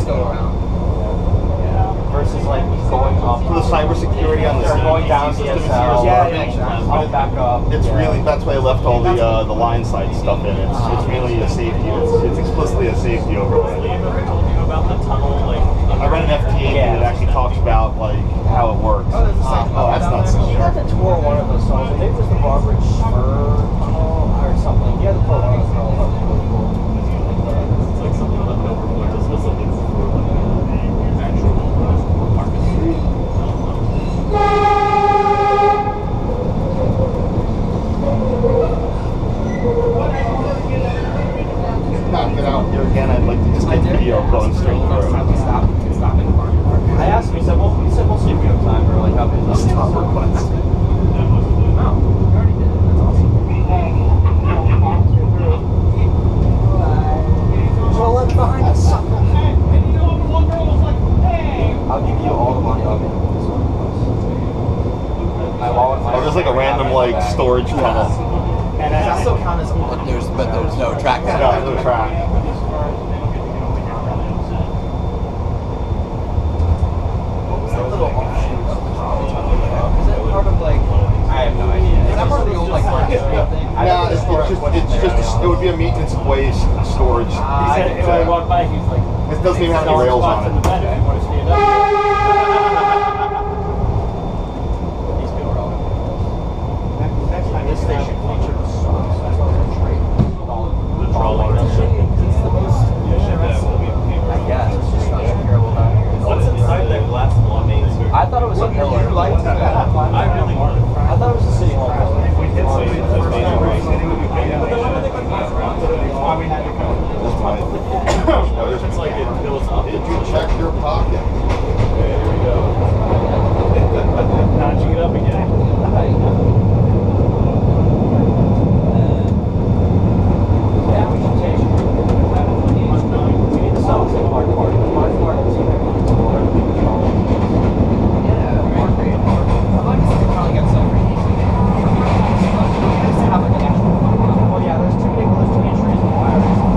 still around. Versus like going up for the cybersecurity on the going down DSL. Yeah, back up. It's really, that's why I left all the line side stuff in. It's really a safety. It's explicitly a safety overlay. I read an FTA that actually talks about like how it works. Oh, that's not so He had to tour one of those songs. Maybe it was the Broadbridge Spur tunnel or something. He had to tour one of those tunnels. It's like something left over, but this was something for actual Marcus Street. Not get out here again. I'd like to just get video going straight through. I asked him. He said, "Well, see if we have time for like how big the stop request." Wow, you already did it. That's awesome. So left behind us. I'll give you all the money I'll get. Oh, there's like a random like storage tunnel. And I still count as. But there's no track. No track. It would be a maintenance of waste storage. He said when I walked by, he was like, it doesn't even have any rails on it. These people are all. Next time this station featured the songs. That's what I'm trade. The trolley. It's the most. I guess it's just not terrible down here. What's inside that glass wall main street? I thought it was a pillar. I really wanted to. I thought it was a city hall pillar. It's like it builds up. Did you check your pocket? Okay, here we go. Notching it up again. Yeah, we should change it. We need to sell some Mark Mark. Mark Mark is here. Yeah, Mark Mark. I like to see the probably get some pretty easy. Have like an actual. Well, yeah, there's too many lifting entries and wires.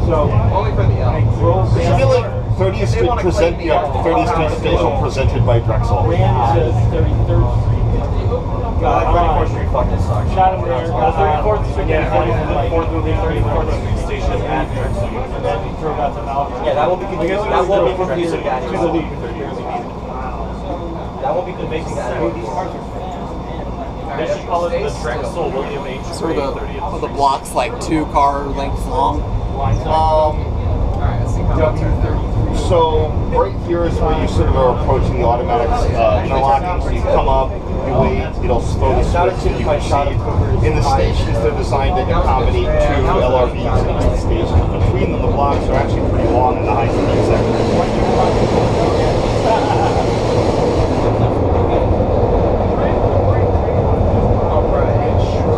So present, yeah, 30th Street Special presented by Drexel. Ran to 33rd Street. God, 34th Street fucking sucks. Shot him there. 34th Street. Yeah, 34th Street station at Drexel. And then he drove out to Malvern. Yeah, that won't be confusing. That won't be confusing. To the loop. That won't be convincing. These cars are. They should call it the Drexel William H. So the block's like 2 car lengths long. So right here is where you sort of are approaching the automatic interlocking. So you come up, you wait, it'll slowly switch, and you proceed. In the stations, they're designed to accommodate 2 LRVs in each station. Between them, the blocks are actually pretty long in the high-speed section.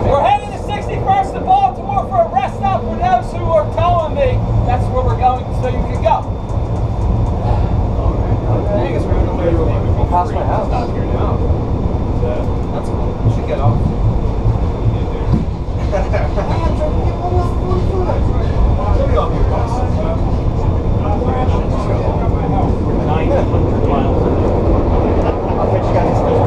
We're heading to 61st to Baltimore for a rest stop for those who are telling me that's where we're going so you can go. We'll pass my house. That's cool. You should get off. 900 miles. I'll catch you guys later.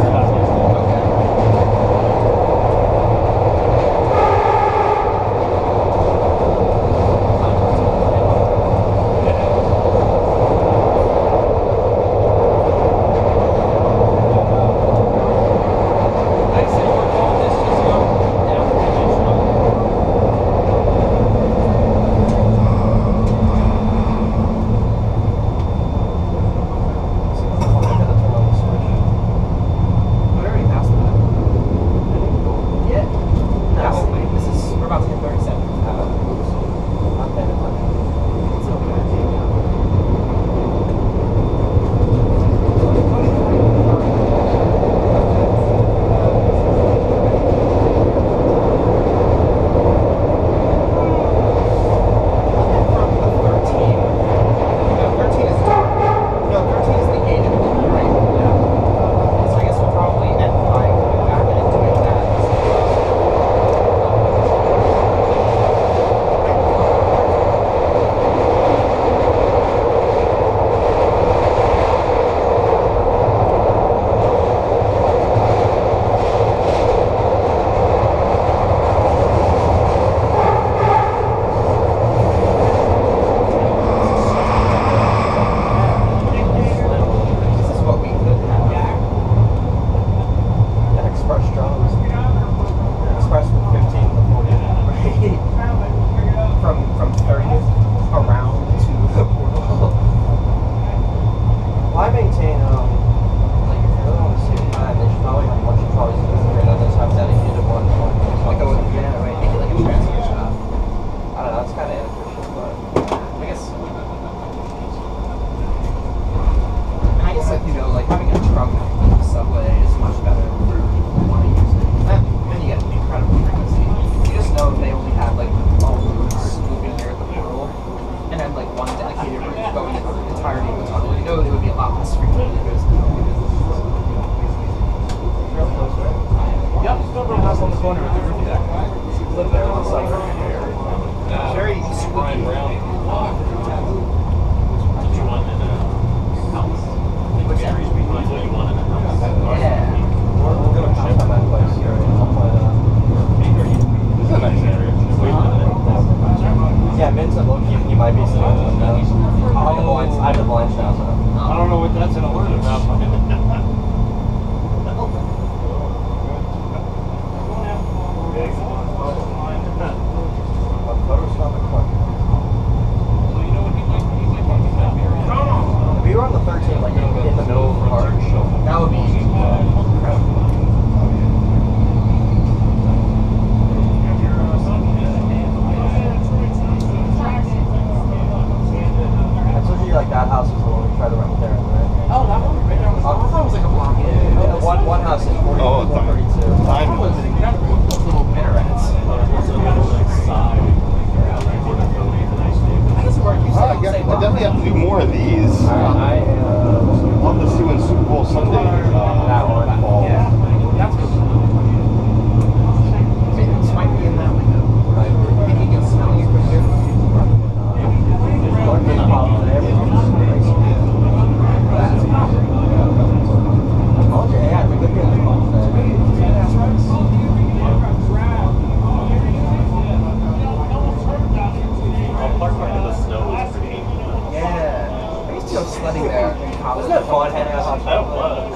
sledding there. Wasn't that fun hanging out on That top? was.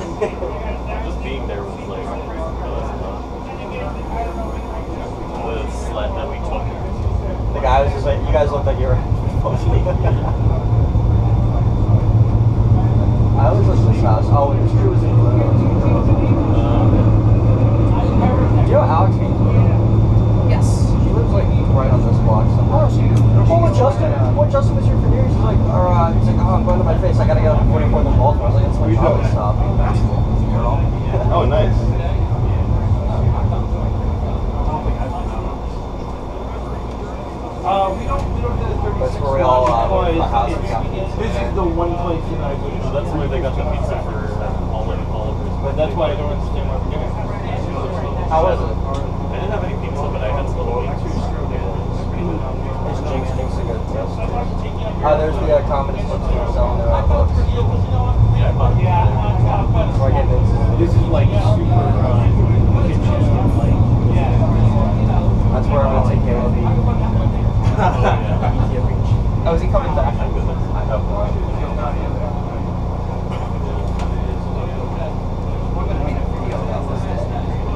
Just being there was like really fun. The sled that we took. The guy was just like, you guys looked like you were I always listen to this house. Oh, and Drew was in blue. Do you know Alex means blue? Yes. She lives like right on this block somewhere. Well, when Justin was here for years, he's like, oh, I'm going to my face. I gotta get up at 44 in Baltimore. I was like, it's my trolley stop. Oh, nice. That's where we all went to the house and got pizza. This is the one place that I would. That's where they got the pizza for Oliver's. But that's why I don't understand why we're doing it. How was it? I didn't have any pizza, but I had some little wings. It's Jinx a good test. There's the communist books that are selling their own books. Yeah, I bought it. Before I get this. This is like super kitchen. That's where I'm gonna take care of you. Oh, is he coming back? I hope not.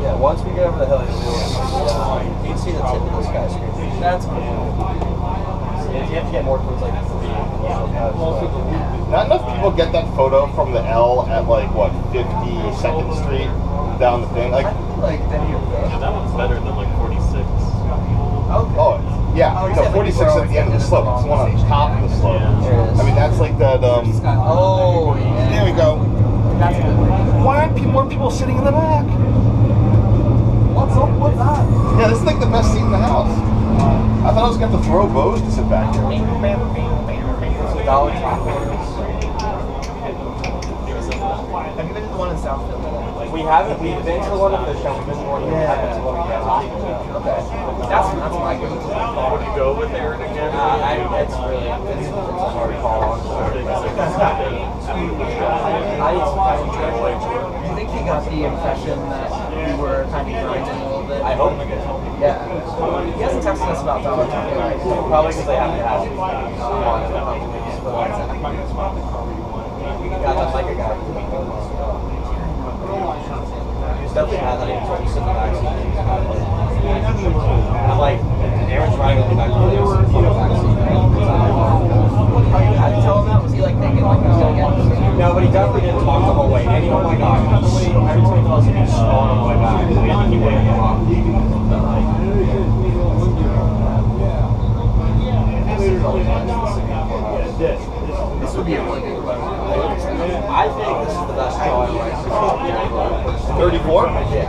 Yeah, once we get over the hill, you can see the tip of the skyscraper. That's cool. You have to get more towards like 3. Not enough people get that photo from the L at like what 52nd Street down the thing. Like any of those. Yeah, that one's better than like 46. Okay. oh yeah, Oh, you no said, like, 46 at the end of the slope. It's the one on top of the slope. Yeah. I mean that's like that. Oh, yeah. There we go. That's good. Why aren't more people sitting in the back? What's up with that? Yeah, this is like the best seat in the house. I thought I was going to have to throw bows to sit back here. Some Dollar Tree. Have you been to the one in South Philly? We haven't. We've been to the one at the show. We've been to one. We haven't been to the one again. Okay. That's my go-to. Would you go with Aaron again? It's a hard call. I need some time to Do you think he got the impression that we were kind of grinding a little bit? I hope he did. Yeah. He hasn't texted us about Dollar Tree. Probably because they haven't had it. Got that like a guy. He's definitely had that. He told me to sit in the back seat. I'm like, Aaron's riding in the back seat. They were in the back seat. How did you tell him that? Was he like thinking like he was going to get this? No, but he definitely didn't talk the whole way. And oh my god, every time he tells me he's strong on the way back. We had to keep waiting him up. This would be a really good one. I think this is the best show I like. 34? Yeah.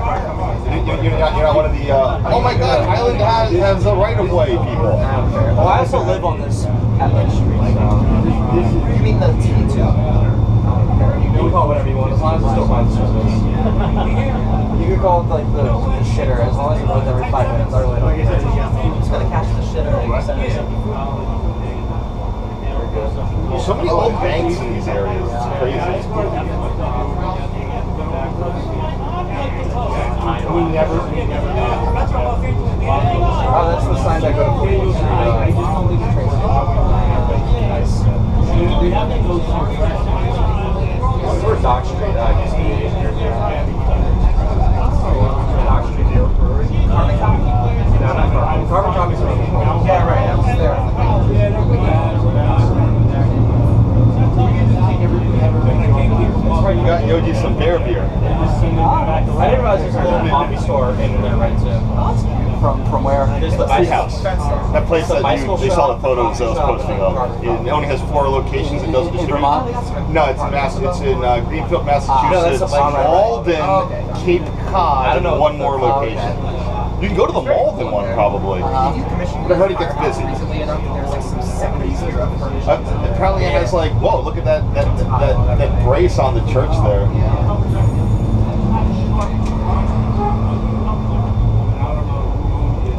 You're not one of the, oh my god, Island has a right-of-way, people. Well, I also live on this Atlas Street, so. You mean the T2? You can call it whatever you want, as long as it's still by the service. You can call it like the shitter, as long as it runs every 5 minutes. I really don't care. I'm just going to catch the shit out of you. There's so many old banks in these areas. It's crazy. Oh, that's the sign that go to police. Nice. Where's Dock Street? Dock Street. Carbon copy? No, not carbon. Carbon copy's around the corner. Yeah, right. I'm just there. You got Yogi some bear beer. I didn't realize there's a little coffee store in there, right, too. From where? There's the Tea House. That place that they saw the photos I was posting of. It only has 4 locations. It doesn't distribute. No, it's in It's in Greenfield, Massachusetts, Malden, Cape Cod, and one more location. You can go to the Malden one probably. Did you commission But I heard it gets busy. recently enough that there's like some 70s truck furniture? Apparently it has like, whoa, look at that brace on the church there.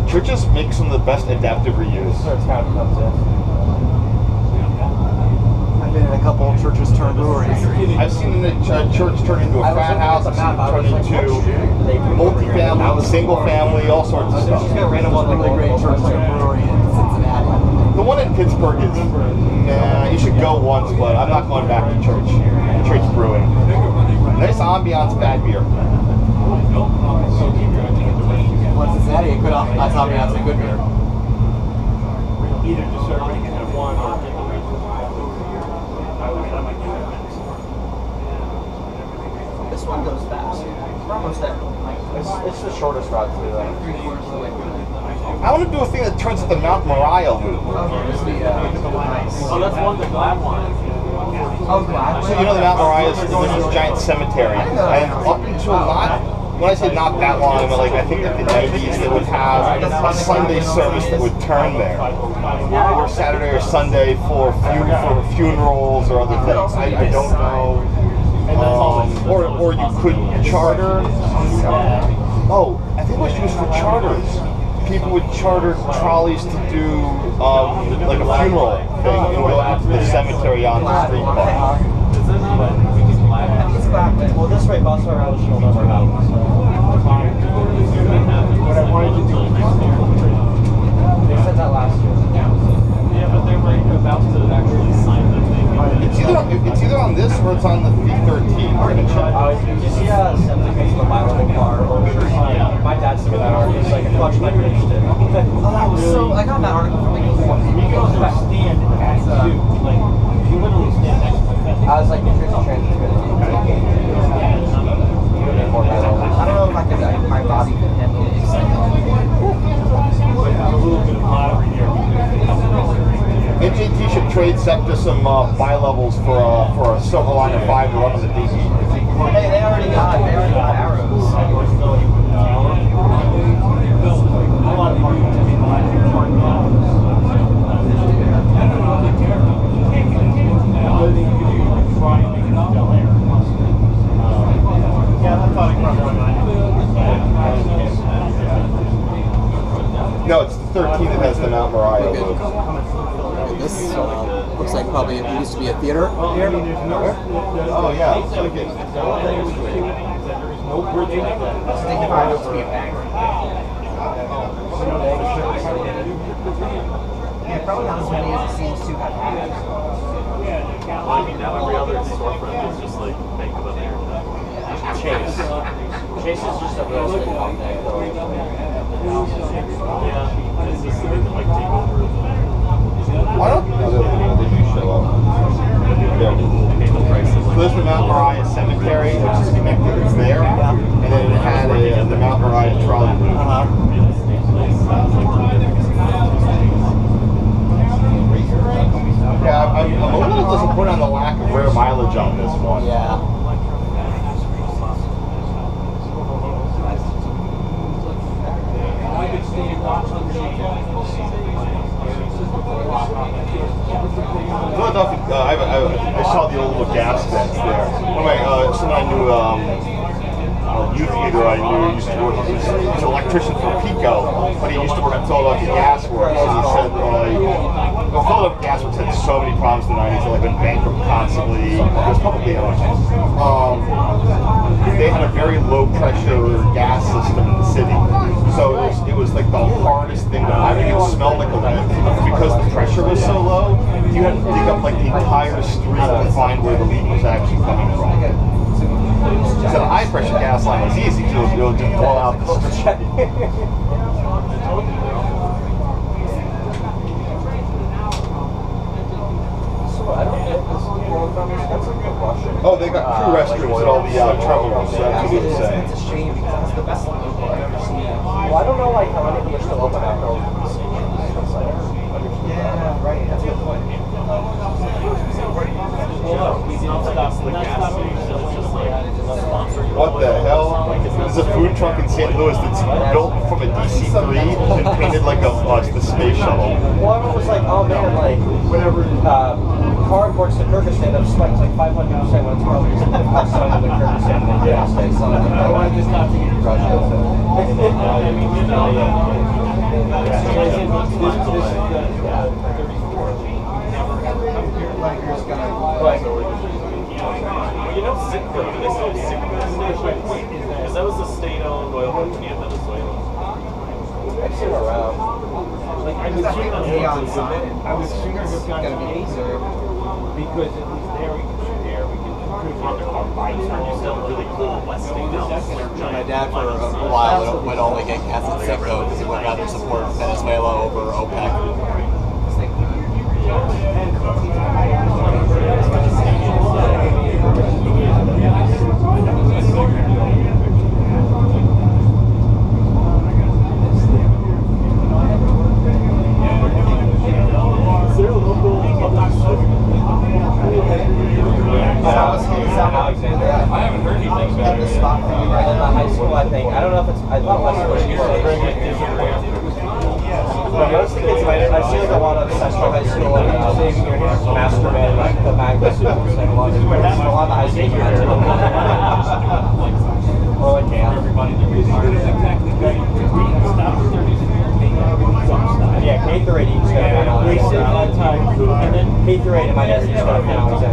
Churches make some of the best adaptive reuse. So it's kind of comes in. I've been in a couple of churches turned breweries. I've seen the church turn into a frat house, I've seen it turn into multi-family, single family, all sorts of There's stuff. just a random one like Really great church turned brewery in Cincinnati. The one in Pittsburgh is, nah, you should go once, but I'm not going back to church. Church brewing. Nice ambiance, bad beer. What's Cincinnati? Good nice ambiance and good beer. Either just start making it one or get the This one goes fast. We're almost there. It's the shortest route to that. 3/4 of the way through. I want to do a thing that turns at the Mount Moriah Loop. Nice. Oh, that's one the Glad one. Oh, Glad. So you know the Mount Moriah is this giant cemetery. And up until not, when I say not that long, but like I think like the 90s, they would have a Sunday service that would turn there. Or Saturday or Sunday for funerals or other things. I don't know. Or you could charter. Oh, I think it was used for charters. People would charter trolleys to do like a funeral thing and go out to the cemetery on the street car. I think it's Glad. Well, this way, bus our house, she'll never have it. What I wanted to do was they said that last year. Yeah, but they were about to actually sign the thing. It's either on this or it's on the V13. We're gonna check. Did you see SEPTA K-Car LRV? My dad's doing that already. It's like a clutch like finished it. Oh, that was so. I got that article from like 4 You go to a stand at two. Like, you literally stand next to it. I was like, New Jersey Transit. I don't know if I could. My body could handle the excitement. A little bit of lottery here. NJT should trade SEPTA some bi-levels for a Silverliner 5 to run on the DB. Hey, they already got arrows. No, it's the 13 that has the Mount Moriah Loop. This looks like probably it used to be a theater here. Oh yeah, looks like it. Dignified to be a banger. Yeah, probably not as many as it seems to have had. Well, I mean, now every other storefront is just like Bank of America. Chase. Chase is just a real estate company. Yeah, it's just so they can like take over the. Why don't they do show up? There. So there's the Mount Moriah Cemetery, which is connected. It's there, and then it had the Mount Moriah Trolley Loop. Yeah, I'm a little disappointed on the lack of rare mileage on this one. Yeah. Philadelphia, I saw the old little gas vents there. Someone I knew, youth leader I knew used to work, he was an electrician for Pico, but he used to work at Philadelphia Gas Works, and he said, Philadelphia Gas Works had so many problems in the 90s, they went bankrupt constantly, it was publicly owned. They had a very low pressure gas system in the city, so it was like the hardest thing to find. It smelled like a leak because the pressure was so low. You had to dig up like the entire street to find where the leak was actually coming from. So the high pressure gas line was easy because it would just blow out the street. Oh, they got crew restrooms at all the terminals, so that's what you're saying. It's a shame because that's the best logo I've ever seen. Well, I don't know like how many of them are still open after all the Yeah, right. That's a good point. What the hell? There's a food truck in St. Louis that's built from a DC-3 and painted like the space shuttle. Well, everyone was like, oh man, like, whenever cardboard's the Kyrgyzstan, that spikes like 500% when it's probably just the cost of the Kyrgyzstan in the United States. So I just not to get Russia. You know, SEPTA, they still have SEPTA stations, because that was the state-owned oil company in Venezuela. I've seen them around. Like, I It's that was neon sign. I sooner have gotten preserved, because at least there we can shoot there, we can run the car by. You still really cool Westinghouse. My dad for a while would only get cast at SEPTA because he would rather support Venezuela over OPEC. I haven't heard anything about it. Spot for you right in the high school, I think. I don't know if it's. I thought West was but most of the kids, I see like a lot of Central High School and Masterman, like the Magnus and a lot of the high school here. Or like everybody yeah, K through 8 each got a penalty. And then K through 8 in my dad each got a penalty.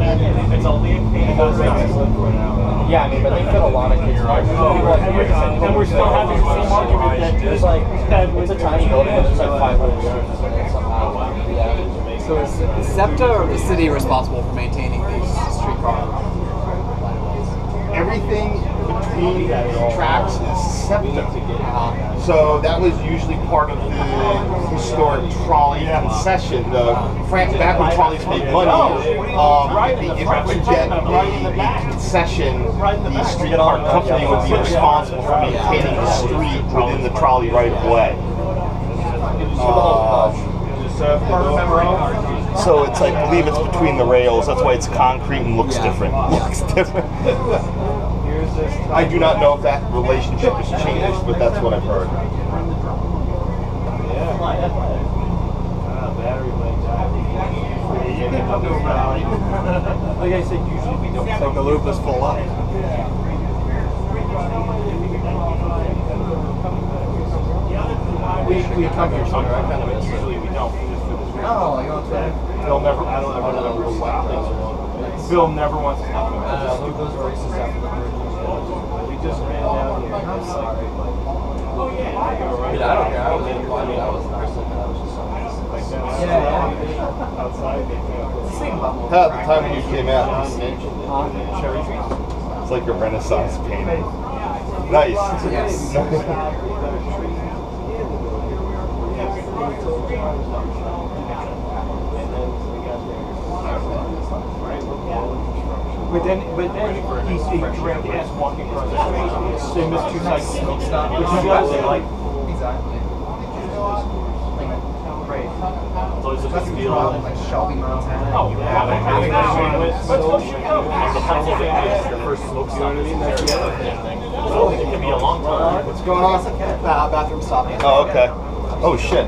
It's only a K through 8. Yeah, I mean, but they fit a lot of kids. And we're still having the same argument that there's like, it's a tiny building, but there's like 500 students in it somehow. Yeah. So is SEPTA or the city responsible for maintaining these streetcar? Everything between the tracks is SEPTA. So that was usually part of the historic trolley concession. Back when trolleys made money, if you get a concession, the streetcar company would be responsible for maintaining the street within the trolley right of way. So it's, I believe it's between the rails. That's why it's concrete and looks different. Looks different. I do not know if that relationship has changed, but that's what I've heard. Like I said, usually we don't. It's like the loop is full up. We come here sooner. I kind of miss it. Usually we don't. Oh, you want to? Bill never. I don't ever. Bill never wants to talk about it. Those races after the bridge. We just ran down here. I'm sorry. I don't care. I was outside. At the time when you came out, Cherry trees. it's like a Renaissance painting. Nice. Yes. But then he grabbed the ass walking across the street. They missed 2 seconds. Which is good. Like, Exactly. Great. So it's That's just a feel problem, like Shelby, Montana. Oh, yeah. let's go shoot out. The first smoke stop. So it could be a long time. What's going on? Bathroom stop. Oh, okay. Oh, shit.